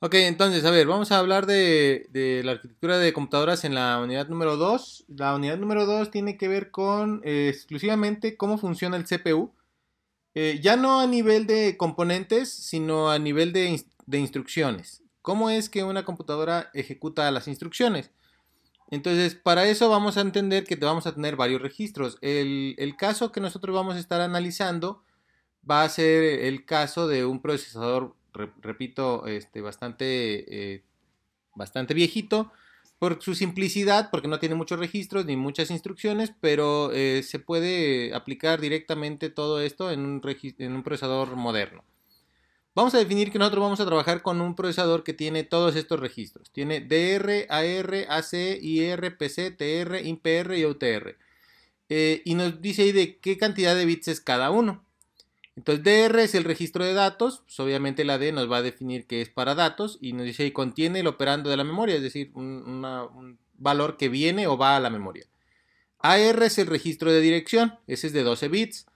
Ok, entonces, a ver, vamos a hablar de la arquitectura de computadoras en la unidad número 2. La unidad número 2 tiene que ver con exclusivamente cómo funciona el CPU. Ya no a nivel de componentes, sino a nivel de instrucciones. ¿Cómo es que una computadora ejecuta las instrucciones? Entonces, para eso vamos a entender que vamos a tener varios registros. El caso que nosotros vamos a estar analizando va a ser el caso de un procesador, repito, bastante viejito, por su simplicidad, porque no tiene muchos registros ni muchas instrucciones, pero se puede aplicar directamente todo esto en un procesador moderno. Vamos a definir que nosotros vamos a trabajar con un procesador que tiene todos estos registros. Tiene DR, AR, AC, IR, PC, TR, IMPR y OTR. Y nos dice ahí de qué cantidad de bits es cada uno. Entonces DR es el registro de datos, pues obviamente la D nos va a definir que es para datos y nos dice ahí contiene el operando de la memoria, es decir, un valor que viene o va a la memoria. AR es el registro de dirección, ese es de 12 bits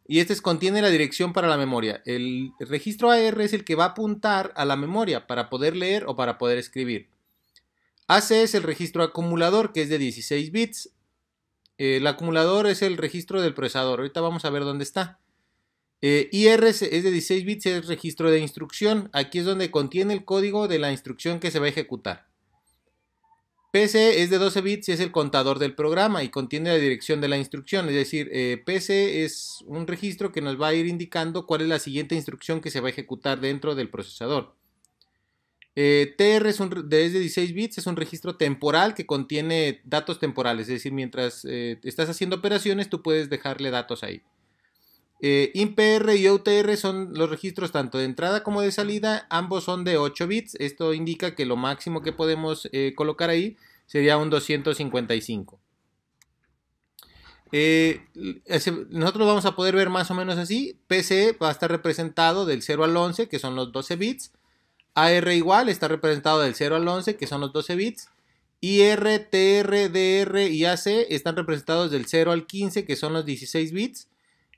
y este contiene la dirección para la memoria. El registro AR es el que va a apuntar a la memoria para poder leer o para poder escribir. AC es el registro acumulador que es de 16 bits. El acumulador es el registro del procesador, ahorita vamos a ver dónde está. IR es de 16 bits, es registro de instrucción. Aquí es donde contiene el código de la instrucción que se va a ejecutar. PC es de 12 bits y es el contador del programa y contiene la dirección de la instrucción. Es decir, PC es un registro que nos va a ir indicando cuál es la siguiente instrucción que se va a ejecutar dentro del procesador. TR es de 16 bits, es un registro temporal que contiene datos temporales. Es decir, mientras estás haciendo operaciones, tú puedes dejarle datos ahí. IMPR y OTR son los registros tanto de entrada como de salida, ambos son de 8 bits. Esto indica que lo máximo que podemos colocar ahí sería un 255. Nosotros vamos a poder ver más o menos así. PC va a estar representado del 0 al 11, que son los 12 bits. AR igual está representado del 0 al 11, que son los 12 bits. IR, TR, DR y AC están representados del 0 al 15, que son los 16 bits.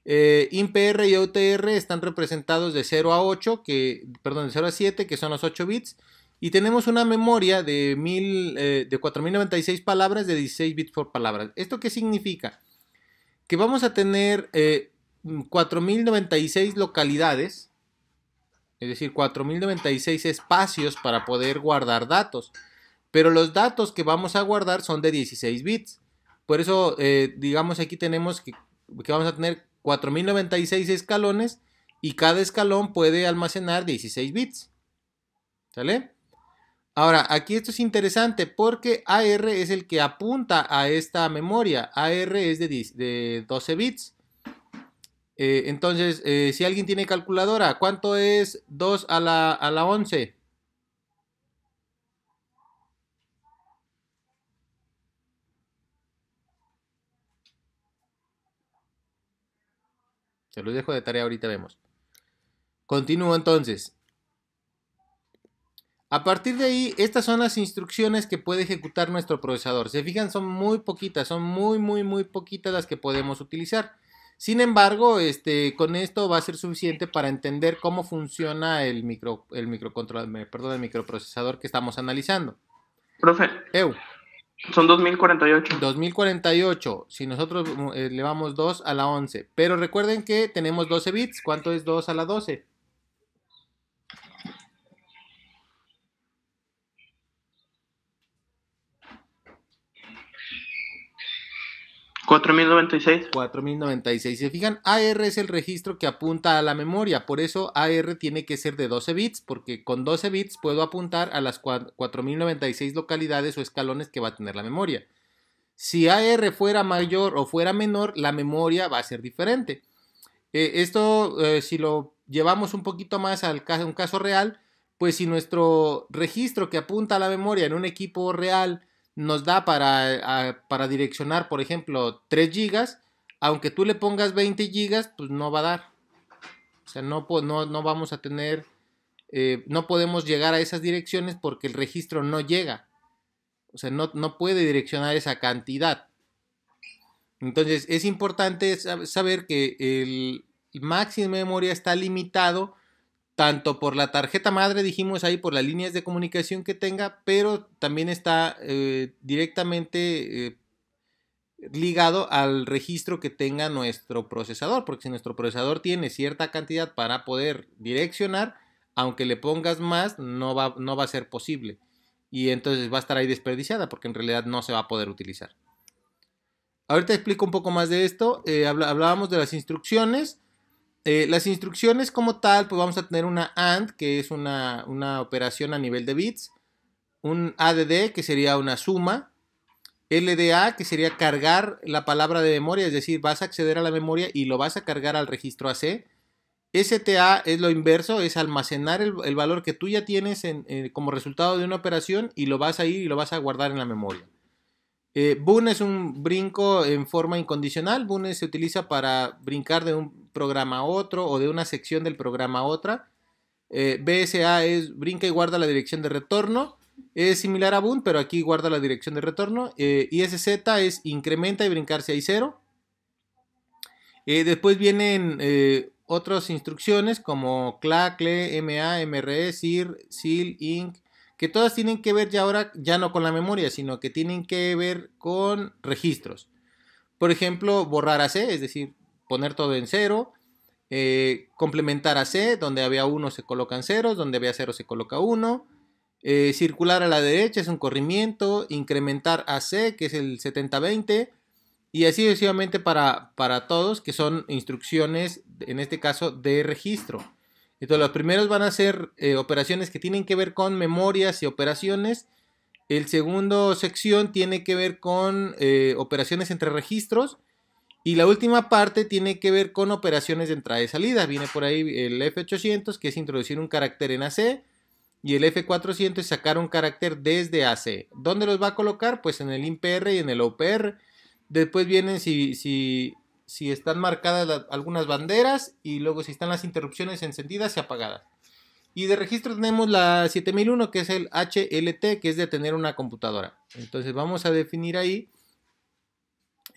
IMPR y OTR están representados de 0 a 8, de 0 a 7, que son los 8 bits. Y tenemos una memoria de 4096 palabras de 16 bits por palabra. ¿Esto qué significa? Que vamos a tener 4096 localidades, es decir, 4096 espacios para poder guardar datos. Pero los datos que vamos a guardar son de 16 bits. Por eso, digamos, aquí tenemos que vamos a tener 4096 escalones y cada escalón puede almacenar 16 bits. ¿Sale? Ahora, aquí esto es interesante porque AR es el que apunta a esta memoria. AR es de 12 bits. Entonces, si alguien tiene calculadora, ¿cuánto es 2 a la 11? Se los dejo de tarea, ahorita vemos. Continúo entonces. A partir de ahí, estas son las instrucciones que puede ejecutar nuestro procesador. Se fijan, son muy poquitas, son muy poquitas las que podemos utilizar. Sin embargo, con esto va a ser suficiente para entender cómo funciona el microprocesador que estamos analizando. Profe, son 2048. 2048, si nosotros elevamos 2 a la 11. Pero recuerden que tenemos 12 bits. ¿Cuánto es 2 a la 12? 4096. 4096. Si se fijan, AR es el registro que apunta a la memoria. Por eso AR tiene que ser de 12 bits, porque con 12 bits puedo apuntar a las 4096 localidades o escalones que va a tener la memoria. Si AR fuera mayor o fuera menor, la memoria va a ser diferente. Esto, si lo llevamos un poquito más a un caso real, pues si nuestro registro que apunta a la memoria en un equipo real nos da para direccionar, por ejemplo, 3 gigas, aunque tú le pongas 20 gigas, pues no va a dar. O sea, no vamos a tener, no podemos llegar a esas direcciones porque el registro no llega. O sea, no puede direccionar esa cantidad. Entonces, es importante saber que el máximo de memoria está limitado tanto por la tarjeta madre, dijimos ahí, por las líneas de comunicación que tenga, pero también está directamente ligado al registro que tenga nuestro procesador, porque si nuestro procesador tiene cierta cantidad para poder direccionar, aunque le pongas más, no va a ser posible. Y entonces va a estar ahí desperdiciada, porque en realidad no se va a poder utilizar. Ahorita explico un poco más de esto. Hablábamos de las instrucciones. Las instrucciones como tal, pues vamos a tener una AND, que es una operación a nivel de bits, un ADD, que sería una suma, LDA, que sería cargar la palabra de memoria, es decir, vas a acceder a la memoria y lo vas a cargar al registro AC. STA es lo inverso, es almacenar el valor que tú ya tienes como resultado de una operación y lo vas a ir y lo vas a guardar en la memoria. Boon es un brinco en forma incondicional. Boon se utiliza para brincar de un programa a otro o de una sección del programa a otra. BSA es brinca y guarda la dirección de retorno. Es similar a Boon, pero aquí guarda la dirección de retorno. ISZ es incrementa y brincarse a I0. Después vienen otras instrucciones como CLA, CLE, MA, MRE, SIR, SIL, INC, que todas tienen que ver ya ahora, ya no con la memoria, sino que tienen que ver con registros. Por ejemplo, borrar AC, es decir, poner todo en cero. Complementar AC, donde había 1 se colocan ceros, donde había 0 se coloca 1. Circular a la derecha es un corrimiento. Incrementar AC, que es el 70-20. Y así sucesivamente para todos, que son instrucciones, en este caso, de registro. Entonces los primeros van a ser operaciones que tienen que ver con memorias y operaciones. El segundo sección tiene que ver con operaciones entre registros. Y la última parte tiene que ver con operaciones de entrada y salida. Viene por ahí el F800, que es introducir un carácter en AC. Y el F400 es sacar un carácter desde AC. ¿Dónde los va a colocar? Pues en el INPR y en el OPR. Después vienen si están marcadas algunas banderas y luego si están las interrupciones encendidas y apagadas. Y de registro tenemos la 7001, que es el HLT, que es detener una computadora. Entonces vamos a definir ahí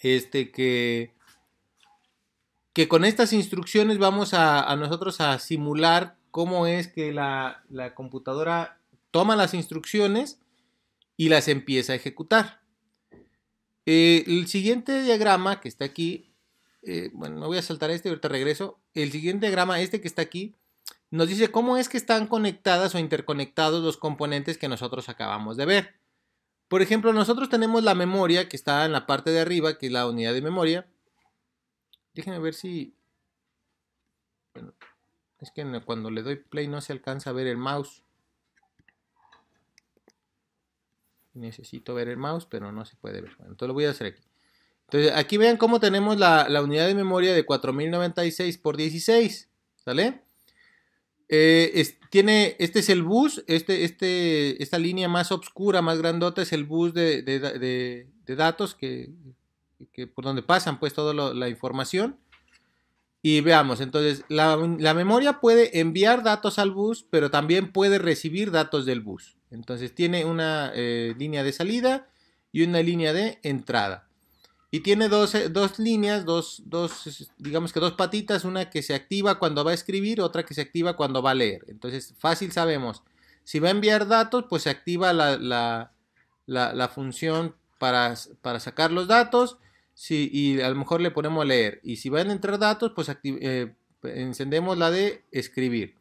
que con estas instrucciones vamos a nosotros a simular cómo es que la computadora toma las instrucciones y las empieza a ejecutar. El siguiente diagrama que está aquí, bueno, me voy a saltar ahorita regreso. El siguiente diagrama, que está aquí, nos dice cómo es que están conectadas o interconectados los componentes que nosotros acabamos de ver. Por ejemplo, nosotros tenemos la memoria que está en la parte de arriba, que es la unidad de memoria. Déjenme ver si... Bueno, es que cuando le doy play no se alcanza a ver el mouse. Necesito ver el mouse, pero no se puede ver. Bueno, entonces lo voy a hacer aquí. Entonces, aquí vean cómo tenemos la unidad de memoria de 4096 por 16. ¿Sale? Este es el bus. Esta línea más oscura, más grandota, es el bus de datos que por donde pasan pues toda la información. Y veamos, entonces la memoria puede enviar datos al bus, pero también puede recibir datos del bus. Entonces tiene una línea de salida y una línea de entrada. Y tiene dos líneas, digamos que dos patitas, una que se activa cuando va a escribir, otra que se activa cuando va a leer. Entonces fácil sabemos, si va a enviar datos, pues se activa la función para sacar los datos. Sí, y a lo mejor le ponemos a leer. Y si van a entrar datos, pues encendemos la de escribir.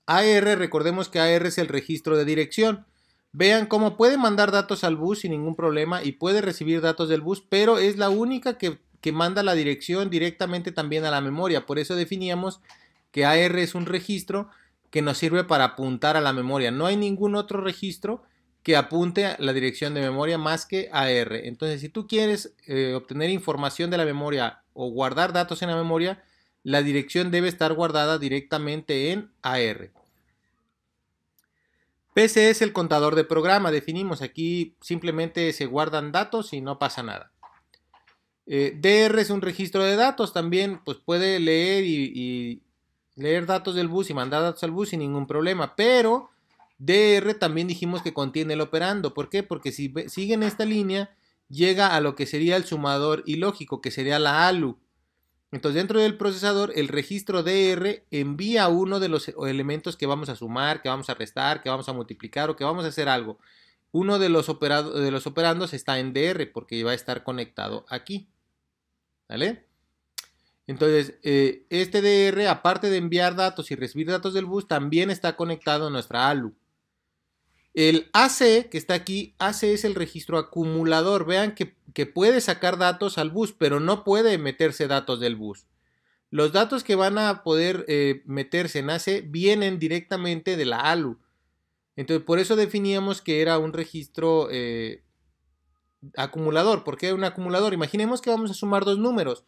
AR, recordemos que AR es el registro de dirección. Vean cómo puede mandar datos al bus sin ningún problema y puede recibir datos del bus, pero es la única que manda la dirección directamente también a la memoria. Por eso definíamos que AR es un registro que nos sirve para apuntar a la memoria. No hay ningún otro registro que apunte a la dirección de memoria más que AR. Entonces, si tú quieres obtener información de la memoria o guardar datos en la memoria, la dirección debe estar guardada directamente en AR. PC es el contador de programa, definimos aquí simplemente se guardan datos y no pasa nada. DR es un registro de datos, también pues puede leer y leer datos del bus y mandar datos al bus sin ningún problema, pero DR también dijimos que contiene el operando. ¿Por qué? Porque si siguen esta línea, llega a lo que sería el sumador ilógico, que sería la ALU. Entonces dentro del procesador el registro DR envía uno de los elementos que vamos a sumar, que vamos a restar, que vamos a multiplicar o que vamos a hacer algo. Uno de los operandos está en DR porque va a estar conectado aquí. ¿Vale? Entonces, este DR, aparte de enviar datos y recibir datos del bus, también está conectado a nuestra ALU. El AC que está aquí, AC es el registro acumulador. Vean que puede sacar datos al bus, pero no puede meterse datos del bus. Los datos que van a poder meterse en AC vienen directamente de la ALU. Entonces, por eso definíamos que era un registro acumulador. ¿Por qué un acumulador? Imaginemos que vamos a sumar dos números.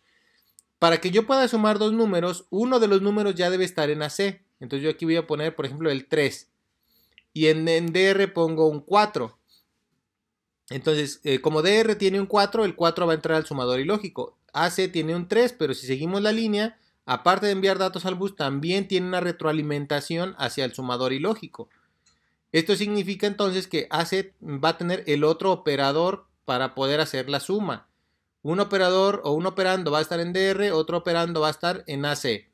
Para que yo pueda sumar dos números, uno de los números ya debe estar en AC. Entonces yo aquí voy a poner, por ejemplo, el 3. Y en DR pongo un 4. Entonces, como DR tiene un 4, el 4 va a entrar al sumador ilógico. AC tiene un 3, pero si seguimos la línea, aparte de enviar datos al bus, también tiene una retroalimentación hacia el sumador ilógico. Esto significa entonces que AC va a tener el otro operador para poder hacer la suma. Un operador o un operando va a estar en DR, otro operando va a estar en AC.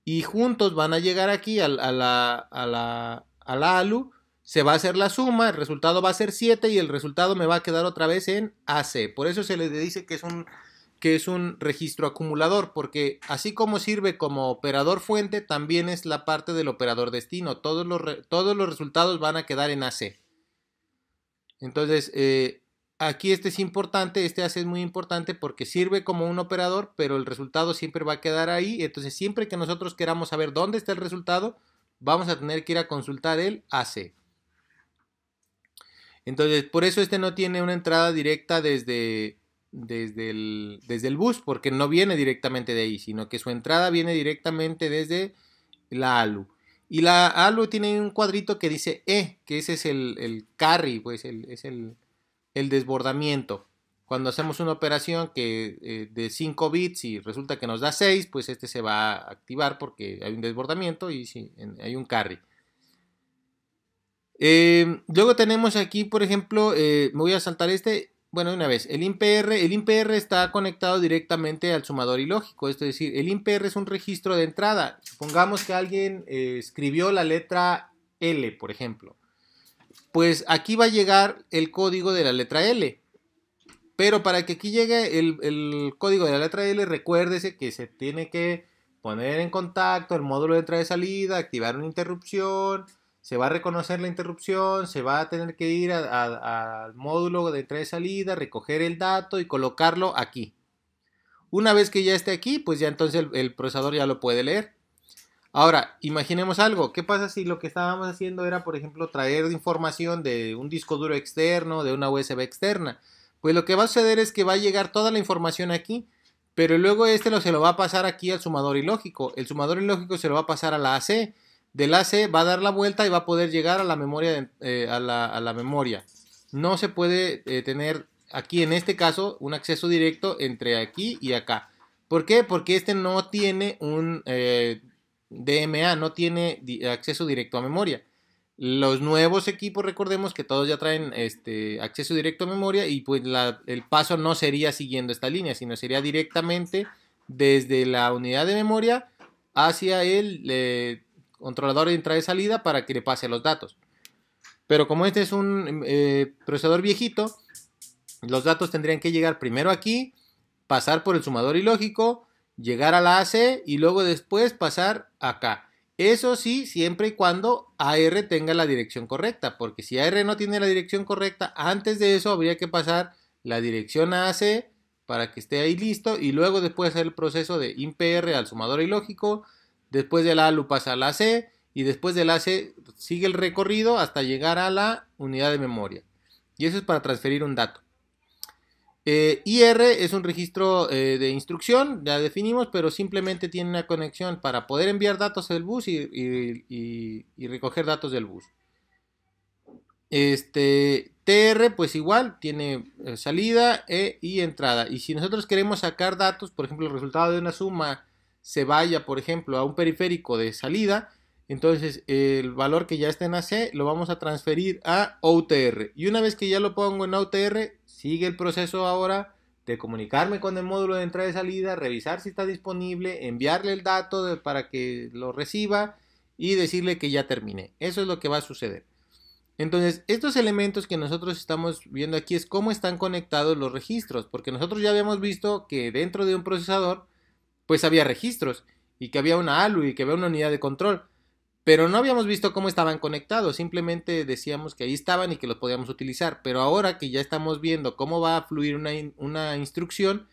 Y juntos van a llegar aquí a la ALU, se va a hacer la suma, el resultado va a ser 7 y el resultado me va a quedar otra vez en AC. Por eso se le dice que es un registro acumulador, porque así como sirve como operador fuente, también es la parte del operador destino. Todos los resultados van a quedar en AC. Entonces, aquí este es importante, este AC es muy importante porque sirve como un operador, pero el resultado siempre va a quedar ahí. Entonces, siempre que nosotros queramos saber dónde está el resultado, vamos a tener que ir a consultar el AC. Entonces, por eso este no tiene una entrada directa desde el bus, porque no viene directamente de ahí, sino que su entrada viene directamente desde la ALU. Y la ALU tiene un cuadrito que dice E, que ese es el carry, pues es el desbordamiento. Cuando hacemos una operación que de 5 bits y resulta que nos da 6, pues este se va a activar porque hay un desbordamiento y sí, hay un carry. Luego tenemos aquí, por ejemplo, me voy a saltar bueno, una vez, el INPR está conectado directamente al sumador ilógico, es decir, el INPR es un registro de entrada. Supongamos que alguien escribió la letra L, por ejemplo. Pues aquí va a llegar el código de la letra L. Pero para que aquí llegue el código de la letra L, recuérdese que se tiene que poner en contacto el módulo de entrada y salida, activar una interrupción, se va a reconocer la interrupción, se va a tener que ir al módulo de entrada y salida, recoger el dato y colocarlo aquí. Una vez que ya esté aquí, pues ya entonces el procesador ya lo puede leer. Ahora, imaginemos algo. ¿Qué pasa si lo que estábamos haciendo era, por ejemplo, traer información de un disco duro externo, de una USB externa? Pues lo que va a suceder es que va a llegar toda la información aquí, pero luego se lo va a pasar aquí al sumador ilógico. El sumador ilógico se lo va a pasar a la AC. Del AC va a dar la vuelta y va a poder llegar a la memoria. A la memoria. No se puede tener aquí, en este caso, un acceso directo entre aquí y acá. ¿Por qué? Porque este no tiene un DMA, no tiene acceso directo a memoria. Los nuevos equipos, recordemos que todos ya traen acceso directo a memoria y pues el paso no sería siguiendo esta línea, sino sería directamente desde la unidad de memoria hacia el controlador de entrada y salida para que le pase los datos. Pero como este es un procesador viejito, los datos tendrían que llegar primero aquí, pasar por el sumador ilógico, llegar a la AC y luego después pasar acá. Eso sí, siempre y cuando AR tenga la dirección correcta, porque si AR no tiene la dirección correcta, antes de eso habría que pasar la dirección a AC para que esté ahí listo y luego después hacer el proceso de INPR al sumador ilógico, después de la ALU pasa a la AC y después del AC sigue el recorrido hasta llegar a la unidad de memoria. Y eso es para transferir un dato. IR es un registro de instrucción, ya definimos, pero simplemente tiene una conexión para poder enviar datos del bus y recoger datos del bus. TR pues igual, tiene salida y entrada. Y si nosotros queremos sacar datos, por ejemplo el resultado de una suma se vaya, por ejemplo, a un periférico de salida, entonces el valor que ya está en AC lo vamos a transferir a OUTR. Y una vez que ya lo pongo en OUTR, sigue el proceso ahora de comunicarme con el módulo de entrada y salida, revisar si está disponible, enviarle el dato para que lo reciba y decirle que ya terminé. Eso es lo que va a suceder. Entonces, estos elementos que nosotros estamos viendo aquí es cómo están conectados los registros, porque nosotros ya habíamos visto que dentro de un procesador, pues había registros, y que había una ALU y que había una unidad de control, pero no habíamos visto cómo estaban conectados, simplemente decíamos que ahí estaban y que los podíamos utilizar, pero ahora que ya estamos viendo cómo va a fluir una instrucción,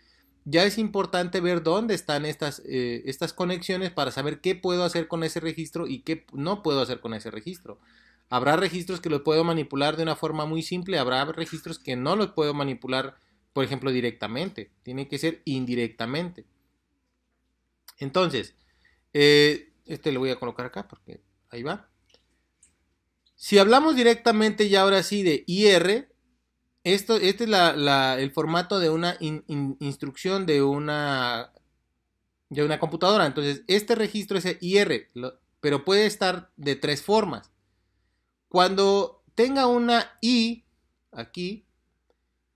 ya es importante ver dónde están estas conexiones para saber qué puedo hacer con ese registro y qué no puedo hacer con ese registro. Habrá registros que los puedo manipular de una forma muy simple, habrá registros que no los puedo manipular, por ejemplo, directamente. Tiene que ser indirectamente. Entonces, lo voy a colocar acá porque ahí va. Si hablamos directamente ya ahora sí de IR, este es el formato de una instrucción de una computadora. Entonces, este registro es IR, pero puede estar de tres formas. Cuando tenga una I aquí,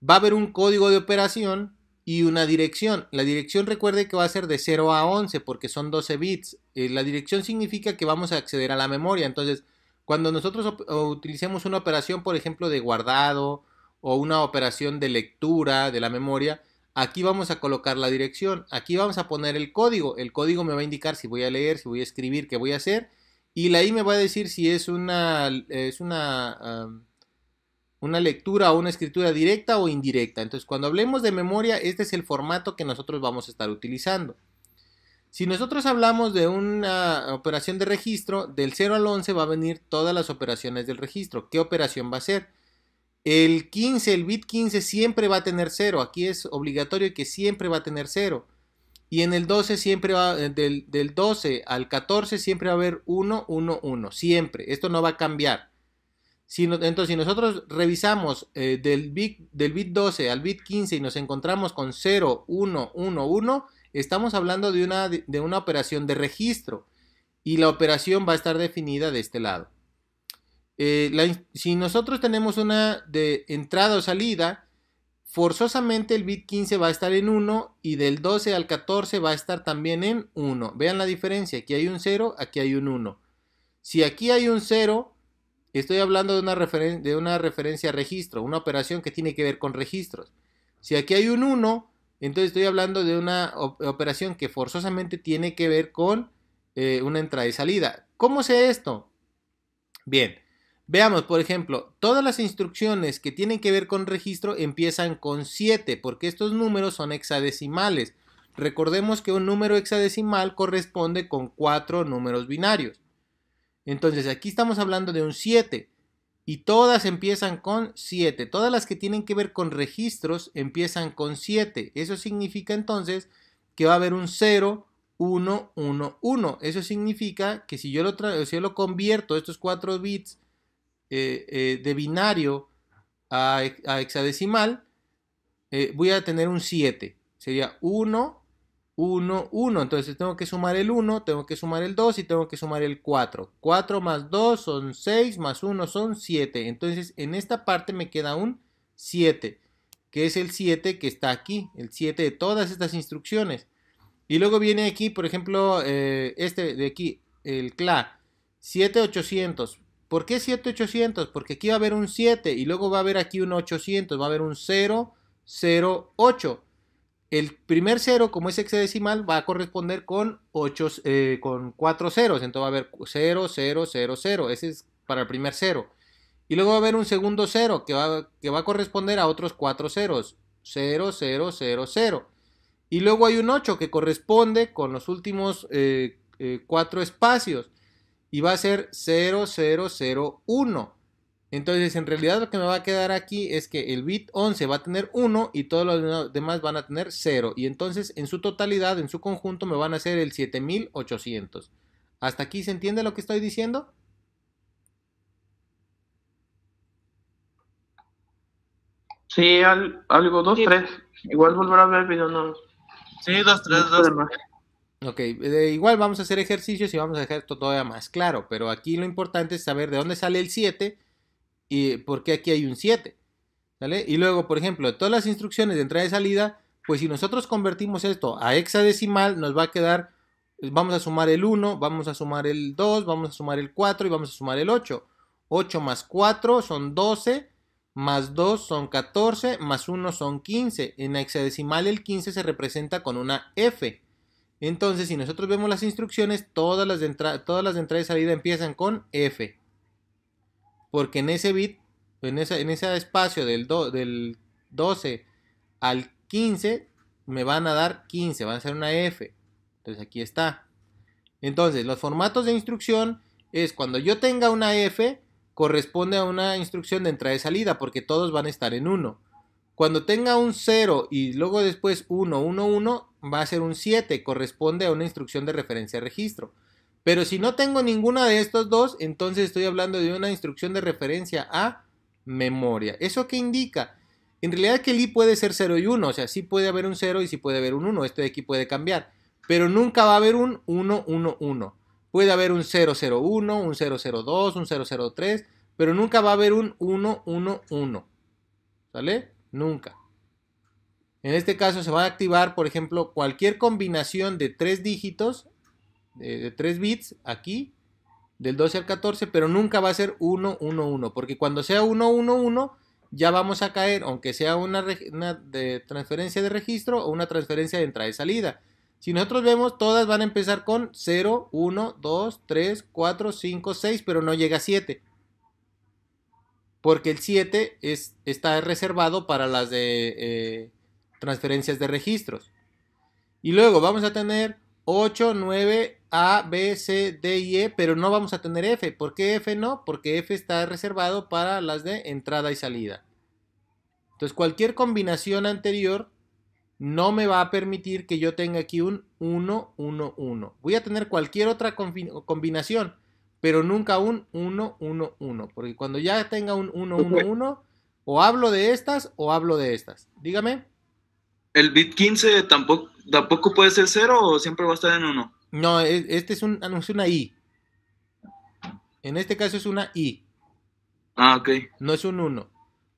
va a haber un código de operación y una dirección. La dirección, recuerde que va a ser de 0 a 11 porque son 12 bits. La dirección significa que vamos a acceder a la memoria. Entonces, cuando nosotros utilicemos una operación, por ejemplo, de guardado o una operación de lectura de la memoria, aquí vamos a colocar la dirección. Aquí vamos a poner el código. El código me va a indicar si voy a leer, si voy a escribir, qué voy a hacer. Y la I me va a decir si es una lectura o una escritura directa o indirecta. Entonces, cuando hablemos de memoria, este es el formato que nosotros vamos a estar utilizando. Si nosotros hablamos de una operación de registro, del 0 al 11 va a venir todas las operaciones del registro. ¿Qué operación va a ser? El 15, el bit 15 siempre va a tener 0. Aquí es obligatorio que siempre va a tener 0. Y en el 12 siempre va, del 12 al 14 siempre va a haber 1, 1, 1. Siempre. Esto no va a cambiar. Entonces, si nosotros revisamos del bit 12 al bit 15 y nos encontramos con 0, 1, 1, 1, estamos hablando de una operación de registro. Y la operación va a estar definida de este lado. Si nosotros tenemos una de entrada o salida, forzosamente el bit 15 va a estar en 1 y del 12 al 14 va a estar también en 1. Vean la diferencia, aquí hay un 0, aquí hay un 1. Si aquí hay un 0, estoy hablando de una referencia a registro, una operación que tiene que ver con registros. Si aquí hay un 1, entonces estoy hablando de una operación que forzosamente tiene que ver con una entrada y salida. ¿Cómo sé esto? Bien. Veamos, por ejemplo, todas las instrucciones que tienen que ver con registro empiezan con 7, porque estos números son hexadecimales. Recordemos que un número hexadecimal corresponde con 4 números binarios. Entonces, aquí estamos hablando de un 7, y todas empiezan con 7. Todas las que tienen que ver con registros empiezan con 7. Eso significa entonces que va a haber un 0, 1, 1, 1. Eso significa que si yo lo convierto estos 4 bits de binario a hexadecimal, voy a tener un 7. Sería 1, 1, 1. Entonces tengo que sumar el 1, tengo que sumar el 2 y tengo que sumar el 4. 4 más 2 son 6, más 1 son 7. Entonces en esta parte me queda un 7, que es el 7 que está aquí, el 7 de todas estas instrucciones. Y luego viene aquí, por ejemplo, este de aquí, el CLA, 7800. ¿Por qué 7800? Porque aquí va a haber un 7 y luego va a haber aquí un 800, va a haber un 0, 0, 8. El primer 0, como es hexadecimal, va a corresponder con 4 ceros. Entonces va a haber 0, 0, 0, 0. Ese es para el primer 0. Y luego va a haber un segundo 0 que va a corresponder a otros 4 ceros. 0, 0, 0, 0. Y luego hay un 8 que corresponde con los últimos 4 espacios. Y va a ser 0, 0, 0, 1. Entonces, en realidad lo que me va a quedar aquí es que el bit 11 va a tener 1 y todos los demás van a tener 0. Y entonces, en su totalidad, en su conjunto, me van a hacer el 7800. ¿Hasta aquí se entiende lo que estoy diciendo? Sí, algo, 2, 3. Igual volver a ver el video, no. Sí, 2, 3, 2. Ok, igual vamos a hacer ejercicios y vamos a dejar esto todavía más claro, pero aquí lo importante es saber de dónde sale el 7 y por qué aquí hay un 7, ¿vale? Y luego, por ejemplo, todas las instrucciones de entrada y salida Pues si nosotros convertimos esto a hexadecimal, nos va a quedar, vamos a sumar el 1, vamos a sumar el 2, vamos a sumar el 4 y vamos a sumar el 8. 8 más 4 son 12, más 2 son 14, más 1 son 15. En hexadecimal el 15 se representa con una F. Entonces, si nosotros vemos las instrucciones, todas las de entrada y salida empiezan con F. Porque en ese bit, en ese espacio del 12 al 15, me van a dar 15, van a ser una F. Entonces aquí está. Entonces, los formatos de instrucción es cuando yo tenga una F, corresponde a una instrucción de entrada y salida, porque todos van a estar en 1. Cuando tenga un 0 y luego después 1, 1, 1, va a ser un 7, corresponde a una instrucción de referencia a registro. Pero si no tengo ninguna de estos dos, entonces estoy hablando de una instrucción de referencia a memoria. ¿Eso qué indica? En realidad que el i puede ser 0 y 1, o sea, sí puede haber un 0 y sí puede haber un 1, esto de aquí puede cambiar, pero nunca va a haber un 1, 1, 1. Puede haber un 0, 0, 1, un 0, 0, 2, un 0, 0, 3, pero nunca va a haber un 1, 1, 1. ¿Sale? Nunca. En este caso se va a activar, por ejemplo, cualquier combinación de 3 dígitos, de 3 bits, aquí, del 12 al 14, pero nunca va a ser 1, 1, 1, porque cuando sea 1, 1, 1, ya vamos a caer, aunque sea una de transferencia de registro o una transferencia de entrada y salida. Si nosotros vemos, todas van a empezar con 0, 1, 2, 3, 4, 5, 6, pero no llega a 7. Porque el 7 está reservado para las de transferencias de registros. Y luego vamos a tener 8, 9, A, B, C, D y E, pero no vamos a tener F. ¿Por qué F no? Porque F está reservado para las de entrada y salida. Entonces cualquier combinación anterior no me va a permitir que yo tenga aquí un 1, 1, 1. Voy a tener cualquier otra combinación, pero nunca un 1, 1, 1. Porque cuando ya tenga un 1, 1, 1, o hablo de estas o hablo de estas. Dígame. ¿El bit 15 tampoco puede ser 0 o siempre va a estar en 1? No, este es una I. En este caso es una I. Ah, ok. No es un 1.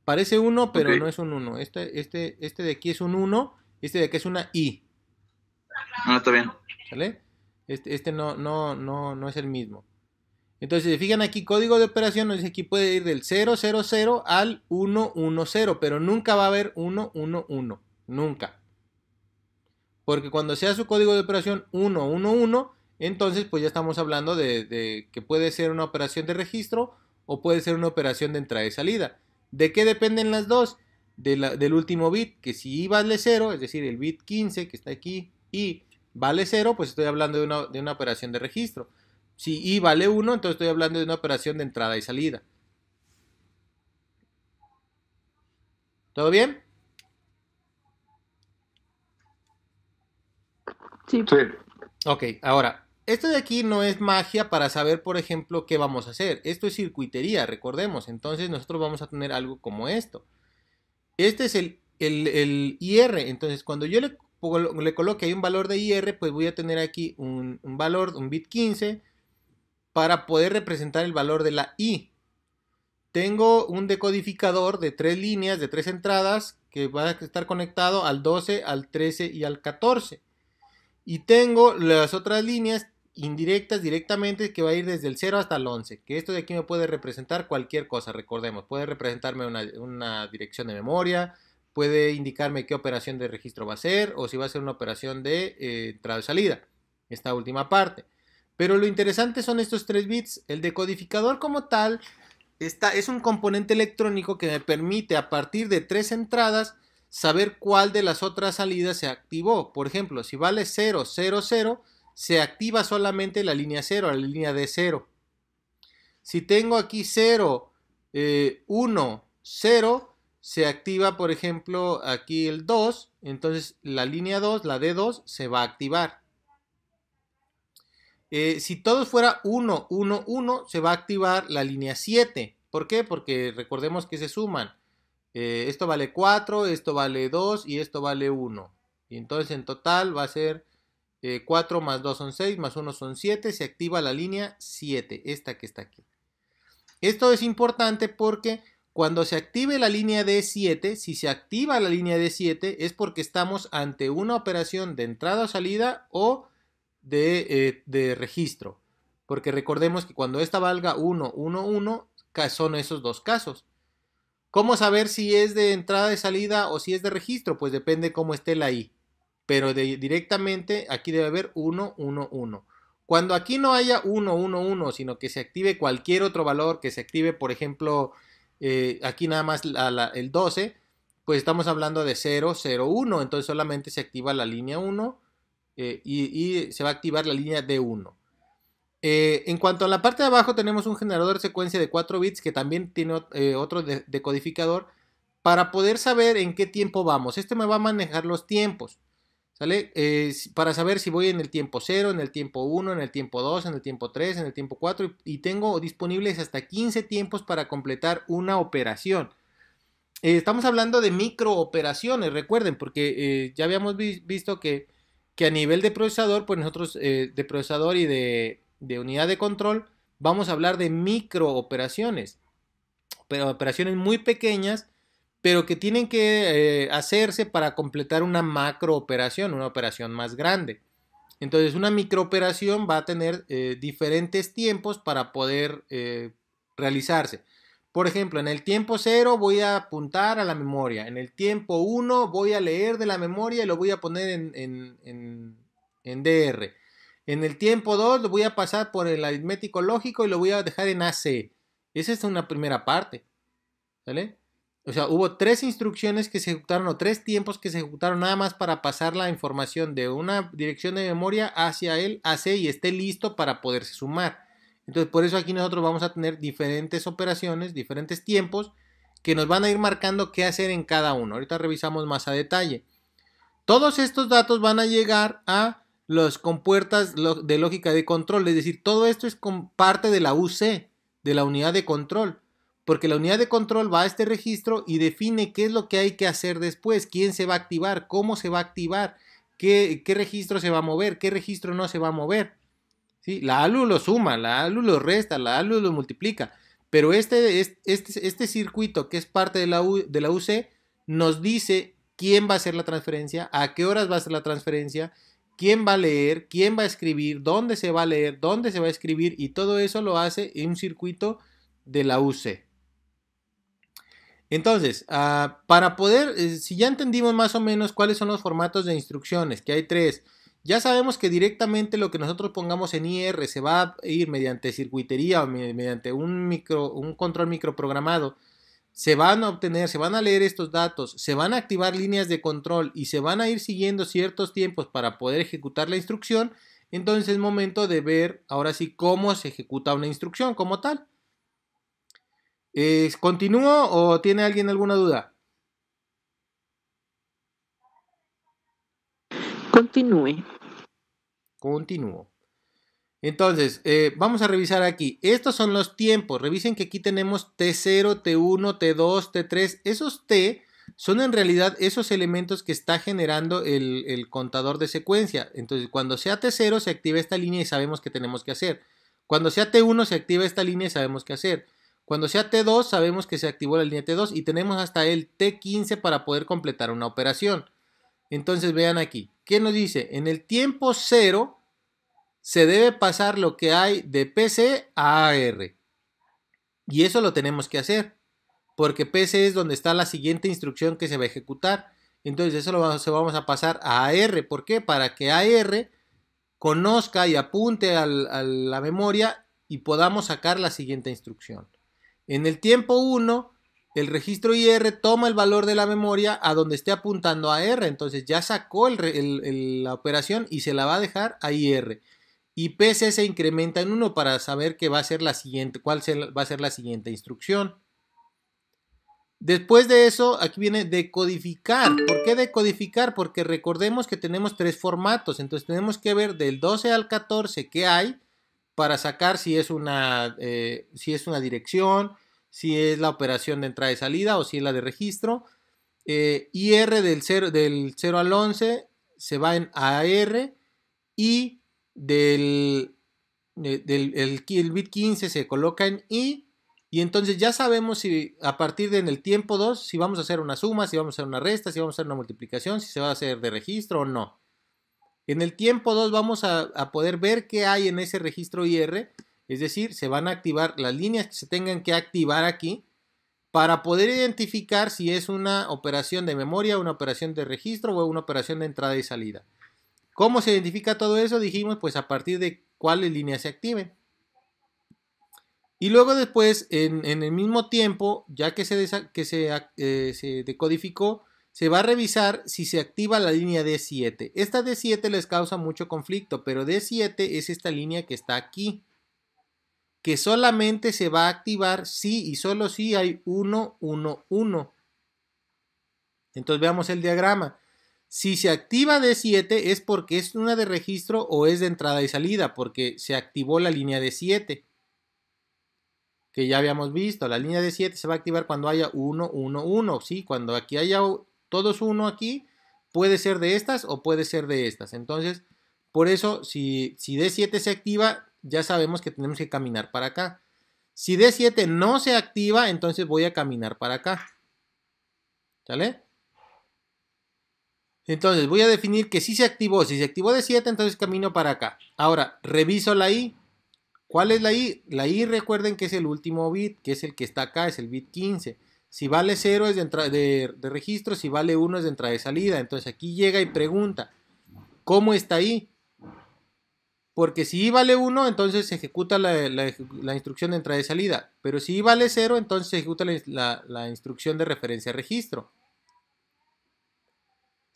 Parece 1, pero Ok. no es un 1. Este de aquí es un 1. Este de aquí es una I. Ah, está bien. ¿Sale? Este no es el mismo. Entonces, si se fijan aquí, código de operación nos dice aquí puede ir del 000 al 110, pero nunca va a haber 111. Nunca. Porque cuando sea su código de operación 111, entonces pues ya estamos hablando de que puede ser una operación de registro o puede ser una operación de entrada y salida. ¿De qué dependen las dos? Del último bit, que si i vale 0, es decir, el bit 15 que está aquí, y vale 0, pues estoy hablando de una operación de registro. Si i vale 1, entonces estoy hablando de una operación de entrada y salida. ¿Todo bien? Sí. Ok, ahora, esto de aquí no es magia para saber, por ejemplo, qué vamos a hacer. Esto es circuitería, recordemos. Entonces nosotros vamos a tener algo como esto. Este es el IR. Entonces, cuando yo le coloque ahí un valor de IR, pues voy a tener aquí un valor, un bit 15, para poder representar el valor de la I. Tengo un decodificador de 3 líneas, de 3 entradas, que va a estar conectado al 12, al 13 y al 14. Y tengo las otras líneas indirectas directamente que va a ir desde el 0 hasta el 11. Que esto de aquí me puede representar cualquier cosa, recordemos. Puede representarme una dirección de memoria, puede indicarme qué operación de registro va a ser, o si va a ser una operación de entrada y salida. Esta última parte. Pero lo interesante son estos 3 bits. El decodificador como tal es un componente electrónico que me permite a partir de 3 entradas saber cuál de las otras salidas se activó. Por ejemplo, si vale 0, 0, 0, se activa solamente la línea 0, la línea de 0. Si tengo aquí 0, 1, 0, se activa, por ejemplo, aquí el 2, entonces la línea 2, la D2, se va a activar. Si todo fuera 1, 1, 1, se va a activar la línea 7. ¿Por qué? Porque recordemos que se suman. Esto vale 4, esto vale 2 y esto vale 1. Y entonces en total va a ser 4 más 2 son 6, más 1 son 7. Se activa la línea 7, esta que está aquí. Esto es importante porque cuando se active la línea D7, si se activa la línea D7 es porque estamos ante una operación de entrada o salida o de registro. Porque recordemos que cuando esta valga 1, 1, 1, son esos dos casos. ¿Cómo saber si es de entrada, de salida o si es de registro? Pues depende cómo esté la I. Pero directamente aquí debe haber 1, 1, 1. Cuando aquí no haya 1, 1, 1, sino que se active cualquier otro valor, que se active, por ejemplo, aquí nada más el 12, pues estamos hablando de 0, 0, 1. Entonces solamente se activa la línea 1 y se va a activar la línea D1. En cuanto a la parte de abajo tenemos un generador de secuencia de 4 bits que también tiene otro decodificador para poder saber en qué tiempo vamos. Este me va a manejar los tiempos, ¿sale? Para saber si voy en el tiempo 0, en el tiempo 1, en el tiempo 2, en el tiempo 3, en el tiempo 4 y tengo disponibles hasta 15 tiempos para completar una operación. Estamos hablando de microoperaciones, recuerden, porque ya habíamos visto que a nivel de procesador, pues nosotros de procesador y de unidad de control, vamos a hablar de microoperaciones, pero operaciones muy pequeñas, pero que tienen que hacerse para completar una macrooperación, una operación más grande. Entonces, una microoperación va a tener diferentes tiempos para poder realizarse. Por ejemplo, en el tiempo 0 voy a apuntar a la memoria. En el tiempo 1 voy a leer de la memoria y lo voy a poner en DR. En el tiempo 2 lo voy a pasar por el aritmético lógico y lo voy a dejar en AC. Esa es una primera parte, ¿vale? O sea, hubo 3 instrucciones que se ejecutaron o 3 tiempos que se ejecutaron nada más para pasar la información de una dirección de memoria hacia el AC y esté listo para poderse sumar. Entonces, por eso aquí nosotros vamos a tener diferentes operaciones, diferentes tiempos que nos van a ir marcando qué hacer en cada uno. Ahorita revisamos más a detalle. Todos estos datos van a llegar a las compuertas de lógica de control, es decir, todo esto es parte de la UC, de la unidad de control, porque la unidad de control va a este registro y define qué es lo que hay que hacer después, quién se va a activar, cómo se va a activar, qué registro se va a mover, qué registro no se va a mover. ¿Sí? La ALU lo suma, la ALU lo resta, la ALU lo multiplica, pero este circuito que es parte de la UC nos dice quién va a hacer la transferencia, a qué horas va a hacer la transferencia, quién va a leer, quién va a escribir, dónde se va a leer, dónde se va a escribir y todo eso lo hace en un circuito de la UC. Entonces, para poder, si ya entendimos más o menos cuáles son los formatos de instrucciones, que hay 3, ya sabemos que directamente lo que nosotros pongamos en IR se va a ir mediante circuitería o mediante un control microprogramado. Se van a obtener, se van a leer estos datos, se van a activar líneas de control y se van a ir siguiendo ciertos tiempos para poder ejecutar la instrucción. Entonces es momento de ver ahora sí cómo se ejecuta una instrucción como tal. ¿Continúo o tiene alguien alguna duda? Continúe. Continúo. Entonces, vamos a revisar aquí. Estos son los tiempos. Revisen que aquí tenemos T0, T1, T2, T3. Esos T son en realidad esos elementos que está generando el contador de secuencia. Entonces, cuando sea T0 se activa esta línea y sabemos qué tenemos que hacer. Cuando sea T1 se activa esta línea y sabemos qué hacer. Cuando sea T2 sabemos que se activó la línea T2 y tenemos hasta el T15 para poder completar una operación. Entonces, vean aquí. ¿Qué nos dice? En el tiempo 0 se debe pasar lo que hay de PC a AR. Y eso lo tenemos que hacer. Porque PC es donde está la siguiente instrucción que se va a ejecutar. Entonces eso lo vamos a pasar a AR. ¿Por qué? Para que AR conozca y apunte a la memoria y podamos sacar la siguiente instrucción. En el tiempo 1, el registro IR toma el valor de la memoria a donde esté apuntando a AR. Entonces ya sacó la operación y se la va a dejar a IR. Y PC se incrementa en 1 para saber qué va a ser la siguiente, cuál va a ser la siguiente instrucción. Después de eso, aquí viene decodificar. ¿Por qué decodificar? Porque recordemos que tenemos 3 formatos. Entonces tenemos que ver del 12 al 14 qué hay para sacar si es una dirección, si es la operación de entrada y salida o si es la de registro. IR del 0 al 11 se va en AR y el bit 15 se coloca en I Y entonces ya sabemos si a partir de en el tiempo 2, si vamos a hacer una suma, si vamos a hacer una resta, si vamos a hacer una multiplicación, si se va a hacer de registro o no. En el tiempo 2 vamos a poder ver qué hay en ese registro IR, es decir, se van a activar las líneas que se tengan que activar aquí para poder identificar si es una operación de memoria, una operación de registro o una operación de entrada y salida. ¿Cómo se identifica todo eso? Dijimos, pues a partir de cuáles líneas se activen. Y luego después, en el mismo tiempo, ya que se decodificó, se va a revisar si se activa la línea D7. Esta D7 les causa mucho conflicto, pero D7 es esta línea que está aquí, que solamente se va a activar si y solo si hay 1, 1, 1. Entonces veamos el diagrama. Si se activa D7 es porque es una de registro o es de entrada y salida, porque se activó la línea D7. Que ya habíamos visto, la línea D7 se va a activar cuando haya 1, 1, 1, ¿sí? Cuando aquí haya todos 1 aquí, puede ser de estas o puede ser de estas. Entonces, por eso, si D7 se activa, ya sabemos que tenemos que caminar para acá. Si D7 no se activa, entonces voy a caminar para acá. ¿Sale? Entonces, voy a definir que sí se activó. Si se activó D7, entonces camino para acá. Ahora, reviso la I. ¿Cuál es la I? La I, recuerden que es el último bit, que es el que está acá, es el bit 15. Si vale 0 es de registro, si vale 1 es de entrada y salida. Entonces aquí llega y pregunta, ¿cómo está I? Porque si I vale 1, entonces se ejecuta la instrucción de entrada y salida. Pero si I vale 0, entonces se ejecuta la instrucción de referencia a registro.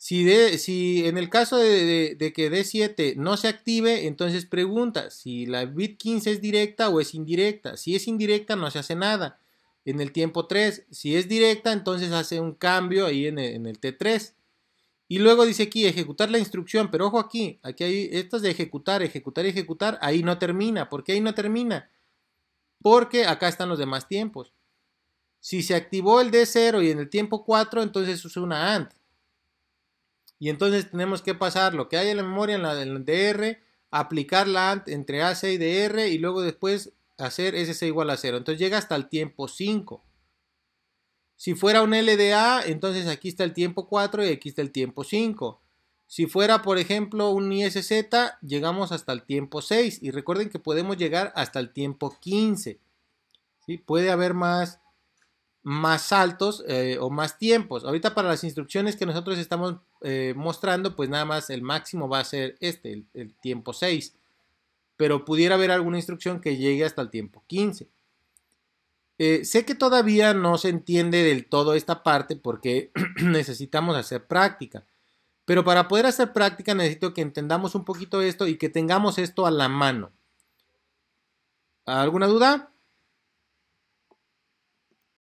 Si en el caso de que D7 no se active, entonces pregunta si la bit 15 es directa o es indirecta. Si es indirecta no se hace nada en el tiempo 3. Si es directa, entonces hace un cambio ahí en el T3. Y luego dice aquí ejecutar la instrucción, pero ojo aquí hay estas de ejecutar, ejecutar y ejecutar, ahí no termina. ¿Por qué ahí no termina? Porque acá están los demás tiempos. Si se activó el D0 y en el tiempo 4, entonces es una AND. Y entonces tenemos que pasar lo que hay en la memoria, en la DR, aplicar la AND entre AC y DR y luego después hacer SC igual a 0. Entonces llega hasta el tiempo 5. Si fuera un LDA, entonces aquí está el tiempo 4 y aquí está el tiempo 5. Si fuera, por ejemplo, un ISZ, llegamos hasta el tiempo 6. Y recuerden que podemos llegar hasta el tiempo 15. ¿Sí? Puede haber más altos o más tiempos. Ahorita para las instrucciones que nosotros estamos mostrando, pues nada más el máximo va a ser el tiempo 6. Pero pudiera haber alguna instrucción que llegue hasta el tiempo 15. Sé que todavía no se entiende del todo esta parte porque necesitamos hacer práctica. Pero para poder hacer práctica necesito que entendamos un poquito esto y que tengamos esto a la mano. ¿Alguna duda?